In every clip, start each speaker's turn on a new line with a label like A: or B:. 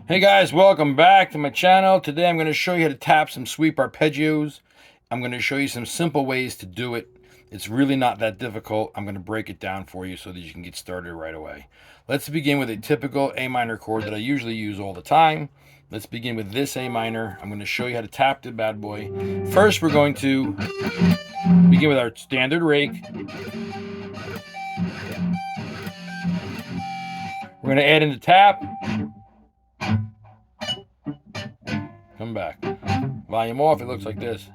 A: Hey guys, welcome back to my channel. Today I'm going to show you how to tap some sweep arpeggios. I'm going to show you some simple ways to do it. It's really not that difficult. I'm going to break it down for you so that you can get started right away. Let's begin with a typical A minor chord that I usually use all the time. Let's begin with this A minor. I'm going to show you how to tap the bad boy. First, we're going to begin with our standard rake. We're going to add in the tap. Come back. Volume off, it looks like this.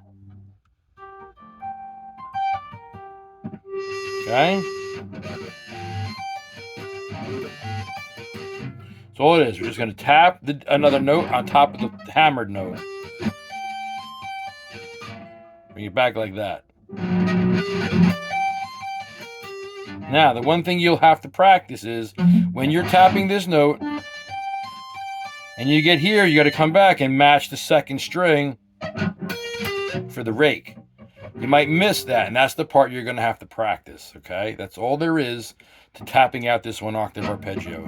A: Okay? So all it is, we're just going to tap another note on top of the hammered note. Bring it back like that. Now, the one thing you'll have to practice is when you're tapping this note and you get here, you got to come back and match the second string for the rake. You might miss that, and that's the part you're going to have to practice, okay? That's all there is to tapping out this 1-octave arpeggio.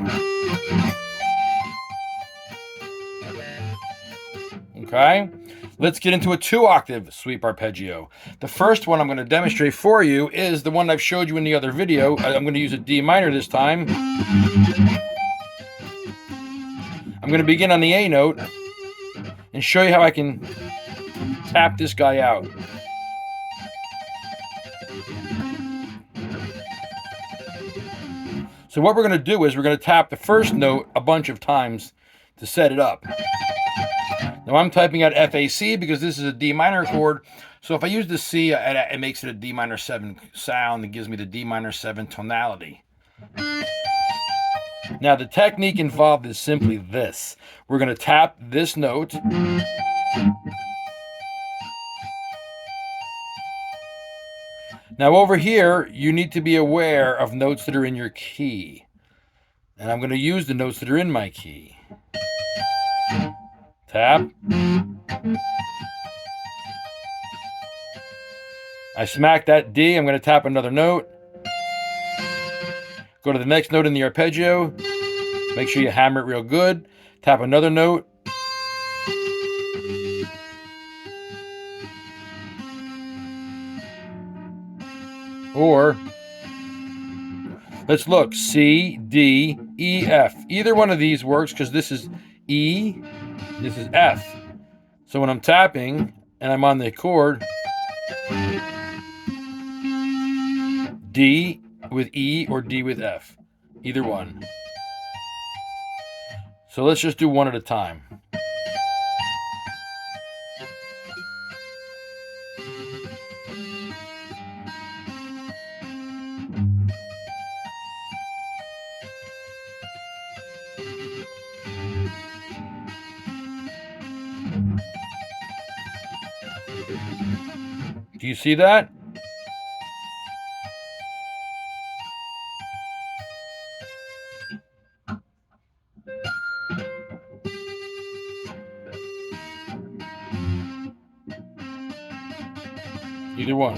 A: Okay? Let's get into a 2-octave sweep arpeggio. The first one I'm going to demonstrate for you is the one I've showed you in the other video. I'm going to use a D minor this time. I'm going to begin on the A note and show you how I can tap this guy out. So what we're going to do is we're going to tap the first note a bunch of times to set it up. Now I'm typing out FAC because this is a D minor chord. So if I use the C, it makes it a D minor 7 sound. It gives me the D minor 7 tonality. Now the technique involved is simply this. We're going to tap this note. Now over here, you need to be aware of notes that are in your key. And I'm going to use the notes that are in my key. Tap. I smack that D. I'm going to tap another note. Go to the next note in the arpeggio. Make sure you hammer it real good. Tap another note. Or, let's look, C, D, E, F. Either one of these works because this is E, this is F. So when I'm tapping and I'm on the chord, D with E or D with F. Either one. So let's just do one at a time. Do you see that? Either one.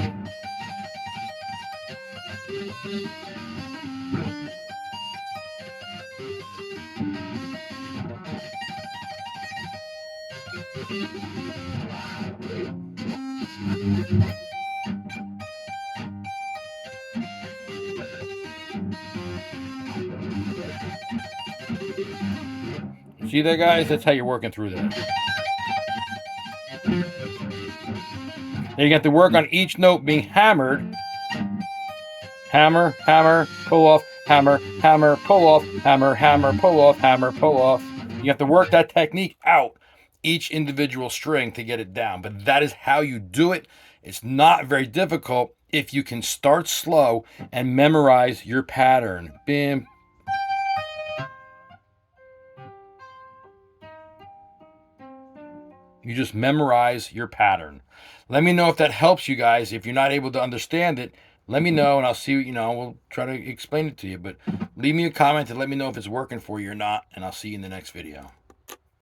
A: See that, guys? That's how you're working through that. Now you got to work on each note being hammered. Hammer, hammer, pull off, hammer, hammer, pull off, hammer, hammer, pull off, hammer, pull off. You have to work that technique out, each individual string to get it down. But that is how you do it. It's not very difficult if you can start slow and memorize your pattern. Bim. You just memorize your pattern. Let me know if that helps you guys. If you're not able to understand it, let me know and I'll see, we'll try to explain it to you. But leave me a comment and let me know if it's working for you or not, and I'll see you in the next video.